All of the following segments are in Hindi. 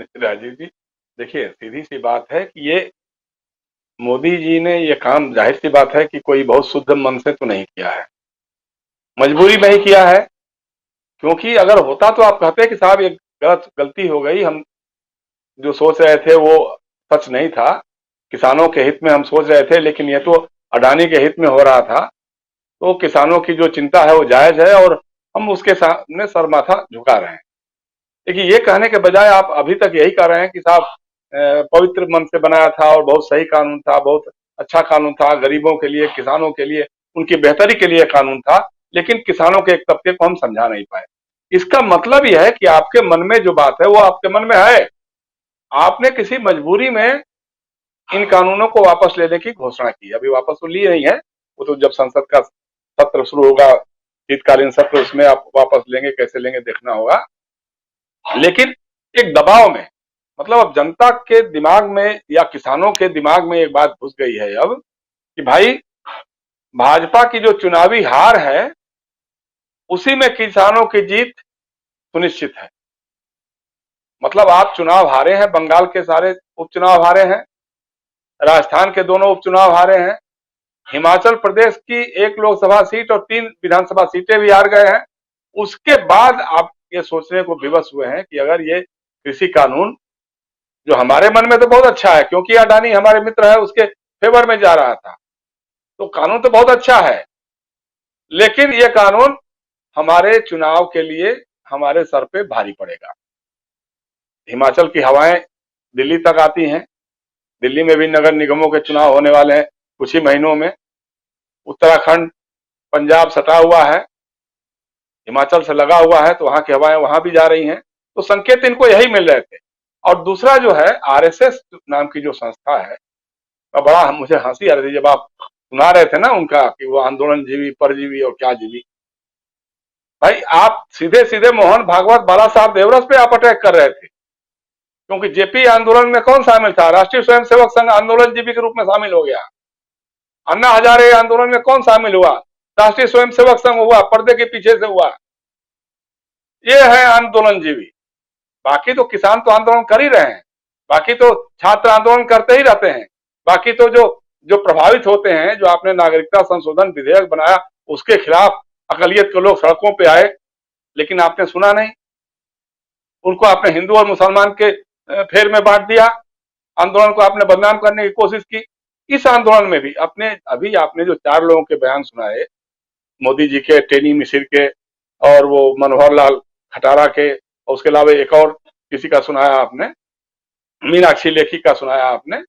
राजीव जी, देखिए सीधी सी बात है कि ये मोदी जी ने ये काम, जाहिर सी बात है कि कोई बहुत शुद्ध मन से तो नहीं किया है, मजबूरी में ही किया है। क्योंकि अगर होता तो आप कहते कि साहब ये गलती हो गई, हम जो सोच रहे थे वो सच नहीं था, किसानों के हित में हम सोच रहे थे, लेकिन ये तो अडानी के हित में हो रहा था। तो किसानों की जो चिंता है वो जायज है और हम उसके सामने सर माथा झुका रहे हैं। देखिए, ये कहने के बजाय आप अभी तक यही कह रहे हैं कि साहब पवित्र मन से बनाया था और बहुत सही कानून था, बहुत अच्छा कानून था, गरीबों के लिए, किसानों के लिए, उनकी बेहतरी के लिए कानून था, लेकिन किसानों के एक तबके को हम समझा नहीं पाए। इसका मतलब यह है कि आपके मन में जो बात है वो आपके मन में है, आपने किसी मजबूरी में इन कानूनों को वापस लेने की घोषणा की। अभी वापस तो ली नहीं है, वो तो जब संसद का सत्र शुरू होगा, शीतकालीन सत्र, उसमें आप वापस लेंगे, कैसे लेंगे देखना होगा। लेकिन एक दबाव में, मतलब अब जनता के दिमाग में या किसानों के दिमाग में एक बात घुस गई है अब कि भाई भाजपा की जो चुनावी हार है उसी में किसानों की जीत सुनिश्चित है। मतलब आप चुनाव हारे हैं, बंगाल के सारे उपचुनाव हारे हैं, राजस्थान के दोनों उपचुनाव हारे हैं, हिमाचल प्रदेश की एक लोकसभा सीट और 3 विधानसभा सीटें भी हार गए हैं। उसके बाद आप ये सोचने को विवश हुए हैं कि अगर ये कृषि कानून, जो हमारे मन में तो बहुत अच्छा है क्योंकि अडानी हमारे मित्र है, उसके फेवर में जा रहा था, तो कानून तो बहुत अच्छा है, लेकिन ये कानून हमारे चुनाव के लिए हमारे सर पे भारी पड़ेगा। हिमाचल की हवाएं दिल्ली तक आती हैं, दिल्ली में भी नगर निगमों के चुनाव होने वाले हैं कुछ ही महीनों में। उत्तराखंड, पंजाब सटा हुआ है, हिमाचल से लगा हुआ है, तो वहां की हवाएं वहां भी जा रही हैं, तो संकेत इनको यही मिल रहे थे। और दूसरा जो है, आरएसएस नाम की जो संस्था है, बड़ा मुझे हंसी आ रही थी जब आप सुना रहे थे ना उनका कि वो आंदोलन जीवी, परजीवी और क्या जीवी। भाई आप सीधे सीधे मोहन भागवत, बाला साहब देवरस पे आप अटैक कर रहे थे, क्योंकि जेपी आंदोलन में कौन शामिल था? राष्ट्रीय स्वयंसेवक संघ आंदोलन जीवी के रूप में शामिल हो गया। अन्ना हजारे आंदोलन में कौन शामिल हुआ? राष्ट्रीय स्वयंसेवक संघ हुआ, पर्दे के पीछे से हुआ। ये है आंदोलन जीवी। बाकी तो किसान तो आंदोलन कर ही रहे हैं, बाकी तो छात्र आंदोलन करते ही रहते हैं, बाकी तो जो जो प्रभावित होते हैं, जो आपने नागरिकता संशोधन विधेयक बनाया उसके खिलाफ अकलियत के लोग सड़कों पे आए, लेकिन आपने सुना नहीं, उनको आपने हिंदू और मुसलमान के फेर में बांट दिया, आंदोलन को आपने बदनाम करने की कोशिश की। इस आंदोलन में भी अपने अभी आपने जो 4 लोगों के बयान सुनाए, मोदी जी के, टेनी मिसिर के और वो मनोहर लाल खटारा के, और उसके अलावा एक और किसी का सुनाया आपने, मीनाक्षी लेखी का सुनाया आपने।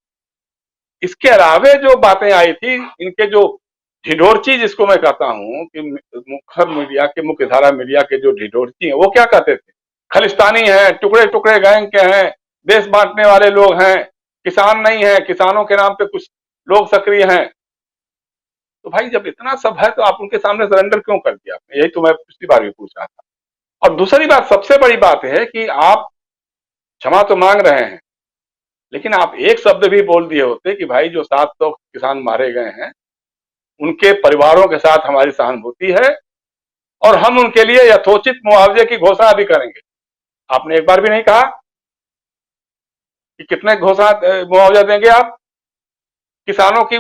इसके अलावे जो बातें आई थी, इनके जो ढिढोरची जिसको मैं कहता हूं कि मुखर मीडिया के, मुख्य धारा मीडिया के जो ढिढोरची हैं, वो क्या कहते थे? खालिस्तानी हैं, टुकड़े टुकड़े गैंग के हैं, देश बांटने वाले लोग हैं, किसान नहीं है, किसानों के नाम पे कुछ लोग सक्रिय हैं। तो भाई जब इतना सब है तो आप उनके सामने सरेंडर क्यों कर दिया आपने? यही तो मैं पिछली बार भी पूछ रहा था। और दूसरी बात, सबसे बड़ी बात है कि आप क्षमा तो मांग रहे हैं, लेकिन आप एक शब्द भी बोल दिए होते कि भाई जो 700 किसान मारे गए हैं उनके परिवारों के साथ हमारी सहानुभूति है और हम उनके लिए यथोचित मुआवजे की घोषणा भी करेंगे। आपने एक बार भी नहीं कहा कि कितने घोषणा मुआवजा देंगे आप। किसानों की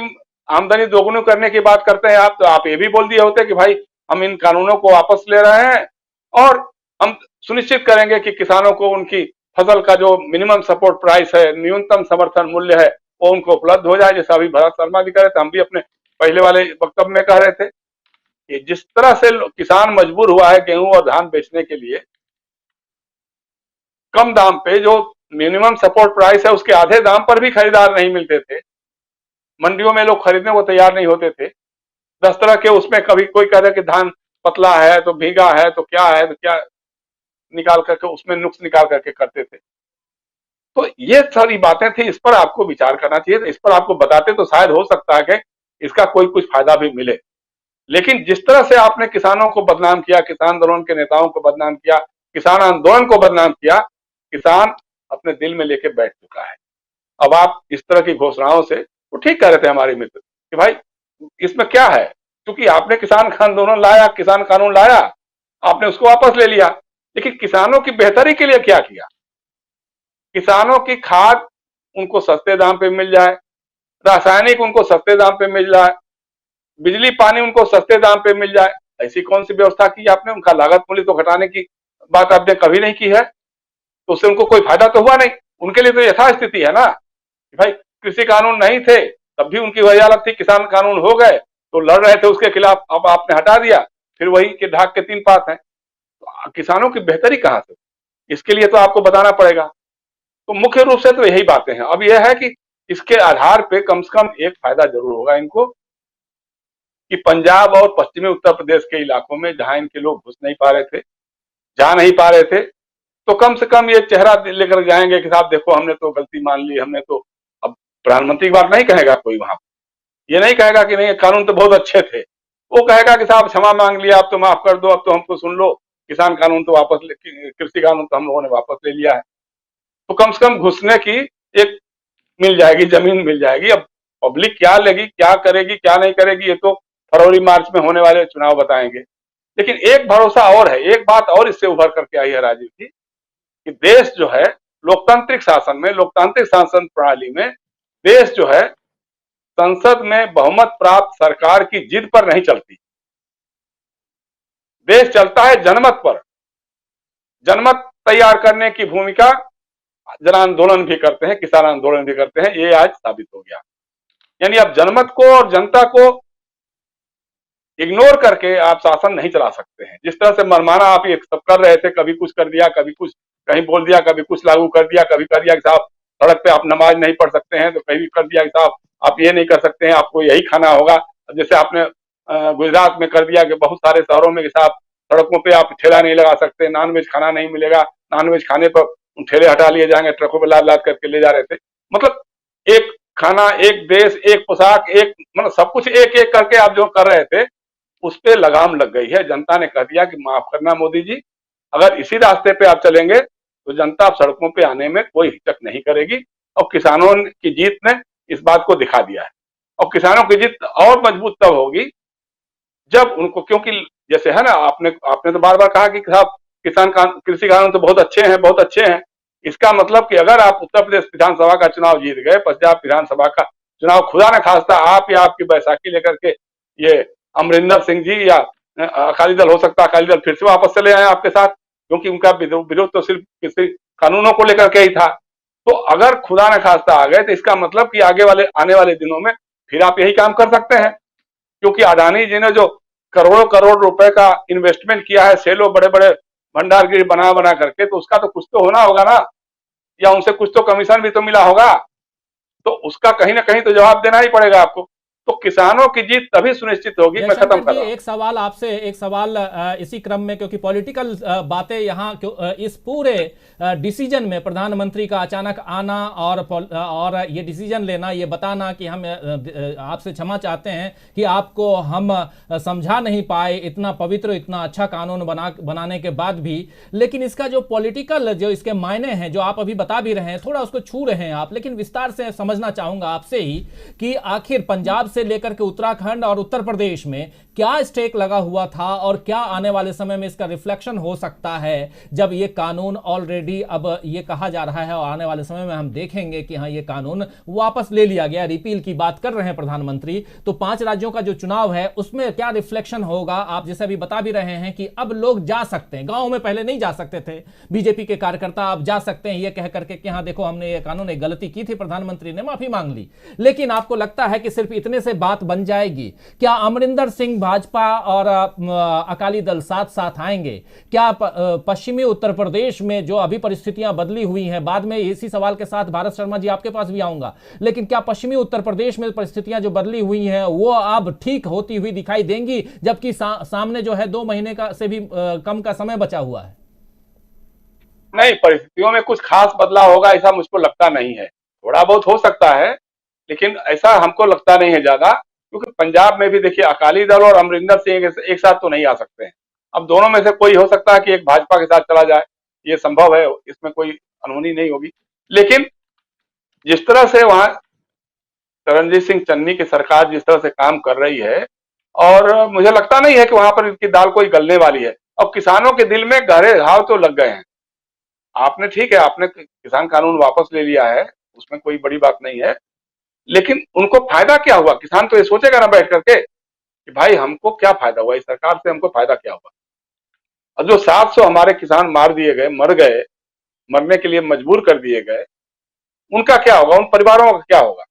आमदनी दोगुनी करने की बात करते हैं आप, तो आप ये भी बोल दिए होते कि भाई हम इन कानूनों को वापस ले रहे हैं और हम सुनिश्चित करेंगे कि किसानों को उनकी फसल का जो मिनिमम सपोर्ट प्राइस है, न्यूनतम समर्थन मूल्य है, वो उनको उपलब्ध हो जाए, जैसा अभी भरत शर्मा भी कह रहे थे, हम भी अपने पहले वाले वक्तव्य में कह रहे थे कि जिस तरह से किसान मजबूर हुआ है गेहूं और धान बेचने के लिए कम दाम पे, जो मिनिमम सपोर्ट प्राइस है उसके आधे दाम पर भी खरीदार नहीं मिलते थे, मंडियों में लोग खरीदने को तैयार नहीं होते थे। 10 तरह के उसमें, कभी कोई कह रहा कि धान पतला है तो भीगा है तो क्या है तो क्या, निकाल करके उसमें नुक्स निकाल करके करते थे। तो ये सारी बातें थी, इस पर आपको विचार करना चाहिए, इस पर आपको बताते तो शायद हो सकता है कि इसका कोई कुछ फायदा भी मिले। लेकिन जिस तरह से आपने किसानों को बदनाम किया, किसान आंदोलन के नेताओं को बदनाम किया, किसान आंदोलन को बदनाम किया, किसान अपने दिल में लेके बैठ चुका है। अब आप इस तरह की घोषणाओं से, वो ठीक कह रहे थे हमारे मित्र कि भाई इसमें क्या है, क्योंकि आपने किसान आंदोलन लाया, किसान कानून लाया, आपने उसको वापस ले लिया, लेकिन किसानों की बेहतरी के लिए क्या किया? किसानों की खाद उनको सस्ते दाम पे मिल जाए, रासायनिक उनको सस्ते दाम पे मिल जाए, बिजली पानी उनको सस्ते दाम पे मिल जाए। ऐसी कौन सी व्यवस्था की आपने? उनका लागत मूल्य तो घटाने की बात आपने कभी नहीं की है, तो उससे उनको कोई फायदा तो हुआ नहीं। उनके लिए तो यथास्थिति है ना कि भाई कृषि कानून नहीं थे तब भी उनकी वही हालत थी, किसान कानून हो गए तो लड़ रहे थे उसके खिलाफ, अब आपने हटा दिया, फिर वही के ढाक के 3 पात हैं। तो किसानों की बेहतरी कहां से? इसके लिए तो आपको बताना पड़ेगा। तो मुख्य रूप से तो यही बातें हैं। अब यह है कि इसके आधार पे कम से कम एक फायदा जरूर होगा इनको कि पंजाब और पश्चिमी उत्तर प्रदेश के इलाकों में जहां इनके लोग घुस नहीं पा रहे थे, जा नहीं पा रहे थे, तो कम से कम ये चेहरा लेकर जाएंगे कि साहब देखो हमने तो गलती मान ली, हमने तो। अब प्रधानमंत्री की बात नहीं कहेगा कोई वहां, ये नहीं कहेगा कि नहीं कानून तो बहुत अच्छे थे, वो कहेगा कि साहब क्षमा मांग लिया, अब तो माफ कर दो, अब तो हमको सुन लो, किसान कानून तो वापस, कृषि कानून तो हम लोगों ने वापस ले लिया है। तो कम से कम घुसने की एक मिल जाएगी, जमीन मिल जाएगी। अब पब्लिक क्या लेगी, क्या करेगी, क्या नहीं करेगी, ये तो फरवरी मार्च में होने वाले चुनाव बताएंगे। लेकिन एक भरोसा और है, एक बात और इससे उभर करके आई है राजीव जी, कि देश जो है लोकतांत्रिक शासन में, लोकतांत्रिक शासन प्रणाली में, देश जो है संसद में बहुमत प्राप्त सरकार की जिद पर नहीं चलती, देश चलता है जनमत पर। जनमत तैयार करने की भूमिका जन आंदोलन भी करते हैं, किसान आंदोलन भी करते हैं, ये आज साबित हो गया। यानी अब जनमत को और जनता को इग्नोर करके आप शासन नहीं चला सकते हैं। जिस तरह से मनमाना आप ये सब कर रहे थे, कभी कुछ कर दिया, कभी कुछ कहीं बोल दिया, कभी कुछ लागू कर दिया, कभी कर दिया कि साहब सड़क पे आप नमाज नहीं पढ़ सकते हैं, तो कभी कर दिया कि साहब आप ये नहीं कर सकते हैं, आपको यही खाना होगा। जैसे आपने गुजरात में कर दिया कि बहुत सारे शहरों में कि साहब सड़कों पे आप ठेला नहीं लगा सकते, नॉनवेज खाना नहीं मिलेगा, नॉनवेज खाने पर ठेले हटा लिए जाएंगे, ट्रकों पर लाद लाद करके ले जा रहे थे। मतलब एक खाना, एक देश, एक पोशाक, एक मतलब सब कुछ एक एक करके आप जो कर रहे थे उस पे लगाम लग गई है। जनता ने कह दिया कि माफ करना मोदी जी, अगर इसी रास्ते पे आप चलेंगे तो जनता आप सड़कों पे आने में कोई हिचक नहीं करेगी। और किसानों की जीत ने इस बात को दिखा दिया है। और किसानों की जीत और मजबूत तब होगी जब उनको, क्योंकि जैसे है ना, आपने आपने तो बार बार कहा कि साहब कृषि कानून तो बहुत अच्छे हैं, बहुत अच्छे हैं। इसका मतलब कि अगर आप उत्तर प्रदेश विधानसभा का चुनाव जीत गए, पंजाब विधानसभा का चुनाव खुदा न खास्ता आप या आपकी बैसाखी लेकर के ये अमरिंदर सिंह जी या अकाली दल, हो सकता है अकाली दल फिर से वापस चले आए आपके साथ, क्योंकि उनका विरोध तो सिर्फ कृषि कानूनों को लेकर के ही था। तो अगर खुदा न खास्ता आ गए तो इसका मतलब कि आने वाले दिनों में फिर आप यही काम कर सकते हैं। क्योंकि अडानी जी ने जो करोड़ों करोड़ रुपए का इन्वेस्टमेंट किया है सेलो बड़े बड़े भंडारगृह बना बना करके, तो उसका तो कुछ तो होना होगा ना, या उनसे कुछ तो कमीशन भी तो मिला होगा, तो उसका कहीं ना कहीं तो जवाब देना ही पड़ेगा आपको। तो किसानों की जीत तभी सुनिश्चित होगी। मैं खत्म कर रहा हूं। एक सवाल आपसे, एक सवाल इसी क्रम में, क्योंकि पॉलिटिकल बातें यहाँ इस पूरे डिसीजन में प्रधानमंत्री का अचानक आना और ये डिसीजन लेना, ये बताना कि हम आपसे क्षमा चाहते हैं कि आपको हम समझा नहीं पाए इतना पवित्र, इतना अच्छा कानून बनाने के बाद भी, लेकिन इसका जो पॉलिटिकल जो इसके मायने हैं, जो आप अभी बता भी रहे हैं, थोड़ा उसको छू रहे हैं आप, लेकिन विस्तार से समझना चाहूंगा आपसे ही कि आखिर पंजाब से लेकर के उत्तराखंड और उत्तर प्रदेश में क्या स्टेक लगा हुआ था और क्या आने वाले समय में इसका रिफ्लेक्शन हो सकता है जब ये कानून ऑलरेडी, अब ये कहा जा रहा है और आने वाले समय में हम देखेंगे कि हाँ ये कानून वापस ले लिया गया, रिपील की बात कर रहे हैं प्रधानमंत्री। तो 5 राज्यों का जो चुनाव है उसमें क्या रिफ्लेक्शन होगा? आप जैसे अभी बता भी रहे हैं कि अब लोग जा सकते हैं, गांव में पहले नहीं जा सकते थे, बीजेपी के कार्यकर्ता अब जा सकते हैं ये कह करके कि हाँ देखो हमने ये कानून, एक गलती की थी, प्रधानमंत्री ने माफी मांग ली। लेकिन आपको लगता है कि सिर्फ इतने से बात बन जाएगी? क्या अमरिंदर सिंह भाजपा और अकाली दल साथ साथ आएंगे? क्या पश्चिमी उत्तर प्रदेश में जो अभी परिस्थितियां बदली हुई हैं, बाद में इसी सवाल के साथ भारत शर्मा जी आपके पास भी आऊंगा, लेकिन क्या पश्चिमी उत्तर प्रदेश में परिस्थितियां जो बदली हुई हैं वो अब ठीक होती हुई दिखाई देंगी, जबकि सामने जो है 2 महीने का से भी कम का समय बचा हुआ है? नहीं, परिस्थितियों में कुछ खास बदलाव होगा ऐसा मुझको लगता नहीं है। थोड़ा बहुत हो सकता है लेकिन ऐसा हमको लगता नहीं है ज्यादा, क्योंकि पंजाब में भी देखिए अकाली दल और अमरिंदर सिंह एक साथ तो नहीं आ सकते हैं। अब दोनों में से कोई हो सकता है कि एक भाजपा के साथ चला जाए, ये संभव है, इसमें कोई अनहोनी नहीं होगी। लेकिन जिस तरह से वहां तरनजीत सिंह चन्नी की सरकार जिस तरह से काम कर रही है, और मुझे लगता नहीं है कि वहां पर इनकी दाल कोई गलने वाली है। अब किसानों के दिल में गहरे घाव तो लग गए हैं, आपने ठीक है, आपने किसान कानून वापस ले लिया है, उसमें कोई बड़ी बात नहीं है, लेकिन उनको फायदा क्या हुआ? किसान तो ये सोचेगा ना बैठ करके कि भाई हमको क्या फायदा हुआ, इस सरकार से हमको फायदा क्या हुआ? और जो 700 हमारे किसान मार दिए गए, मर गए, मरने के लिए मजबूर कर दिए गए, उनका क्या होगा? उन परिवारों का क्या होगा?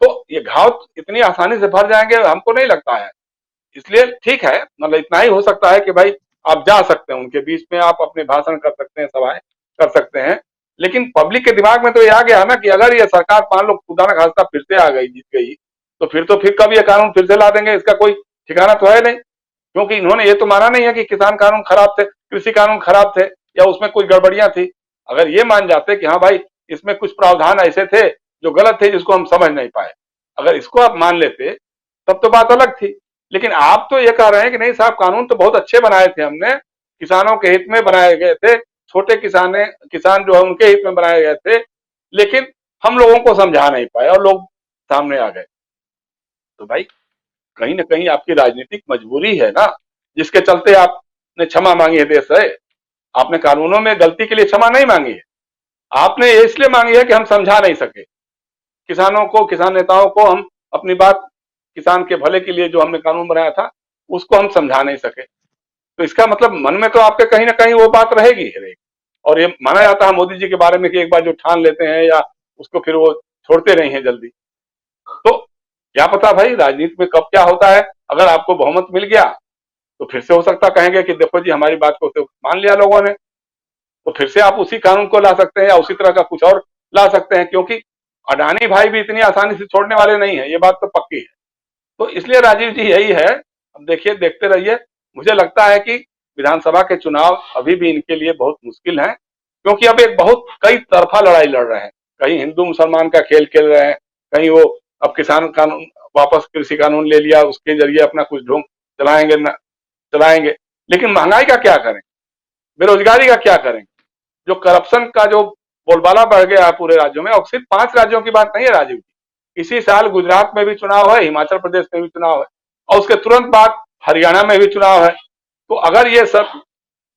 तो ये घाव इतनी आसानी से भर जाएंगे हमको नहीं लगता है। इसलिए ठीक है, मतलब इतना ही हो सकता है कि भाई आप जा सकते हैं उनके बीच में, आप अपने भाषण कर सकते हैं, सभाएं कर सकते हैं, लेकिन पब्लिक के दिमाग में तो ये आ गया ना कि अगर ये सरकार मान लो खुदा न खास्ता फिर से आ गई, जीत गई, तो फिर कब ये कानून फिर से ला देंगे, इसका कोई ठिकाना तो है नहीं। क्योंकि इन्होंने ये तो माना नहीं है कि किसान कानून खराब थे, कृषि कानून खराब थे या उसमें कुछ गड़बड़ियां थी। अगर ये मान जाते कि हाँ भाई इसमें कुछ प्रावधान ऐसे थे जो गलत थे, जिसको हम समझ नहीं पाए, अगर इसको आप मान लेते तब तो बात अलग थी। लेकिन आप तो ये कह रहे हैं कि नहीं साहब, कानून तो बहुत अच्छे बनाए थे हमने, किसानों के हित में बनाए गए थे, छोटे किसान जो है उनके हित में बनाए गए थे, लेकिन हम लोगों को समझा नहीं पाए और लोग सामने आ गए। तो भाई कहीं ना कहीं आपकी राजनीतिक मजबूरी है ना, जिसके चलते आपने क्षमा मांगी है देश से। आपने कानूनों में गलती के लिए क्षमा नहीं मांगी है, आपने ये इसलिए मांगी है कि हम समझा नहीं सके किसानों को, किसान नेताओं को हम अपनी बात, किसान के भले के लिए जो हमने कानून बनाया था उसको हम समझा नहीं सके। तो इसका मतलब मन में तो आपके कहीं ना कहीं वो बात रहेगी ही रहेगी। और ये माना जाता है मोदी जी के बारे में कि एक बार जो ठान लेते हैं या उसको फिर वो छोड़ते नहीं है जल्दी। तो क्या पता भाई राजनीति में कब क्या होता है। अगर आपको बहुमत मिल गया तो फिर से हो सकता कहेंगे कि देखो जी हमारी बात को तो मान लिया लोगों ने, तो फिर से आप उसी कानून को ला सकते हैं या उसी तरह का कुछ और ला सकते हैं, क्योंकि अडानी भाई भी इतनी आसानी से छोड़ने वाले नहीं है, ये बात तो पक्की है। तो इसलिए राजीव जी यही है, अब देखिए, देखते रहिए। मुझे लगता है कि विधानसभा के चुनाव अभी भी इनके लिए बहुत मुश्किल हैं, क्योंकि अब एक बहुत कई तरफा लड़ाई लड़ रहे हैं। कहीं हिंदू मुसलमान का खेल खेल रहे हैं, कहीं वो अब किसान कानून वापस कृषि कानून ले लिया, उसके जरिए अपना कुछ ढोंग चलाएंगे न चलाएंगे। लेकिन महंगाई का क्या करें, बेरोजगारी का क्या करें, जो करप्शन का जो बोलबाला बढ़ गया है पूरे राज्यों में। और सिर्फ 5 राज्यों की बात नहीं है राजीव जी, इसी साल गुजरात में भी चुनाव है, हिमाचल प्रदेश में भी चुनाव है, और उसके तुरंत बाद हरियाणा में भी चुनाव है। तो अगर ये सब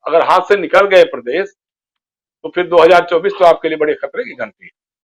अगर हाथ से निकल गए प्रदेश, तो फिर 2024 तो आपके लिए बड़े खतरे की घंटी है।